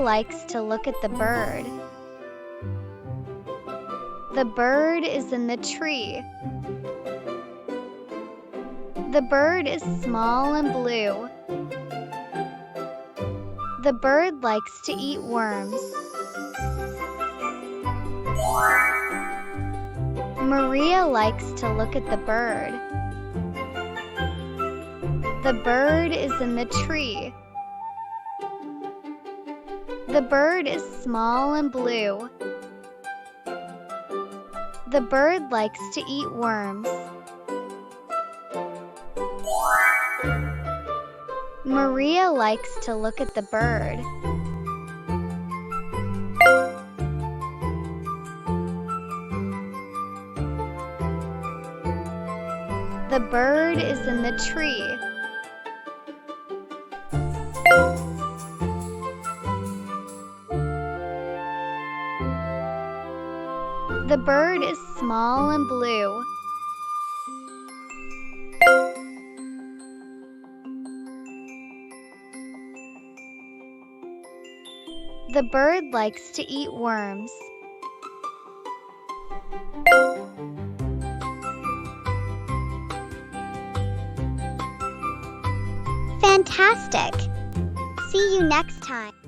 likes to look at the bird. The bird is in the tree. The bird is small and blue. The bird likes to eat worms. Maria likes to look at the bird. The bird is in the tree. The bird is small and blue. The bird likes to eat worms. Maria likes to look at the bird. The bird is in the tree. The bird is small and blue. The bird likes to eat worms. Fantastic! See you next time.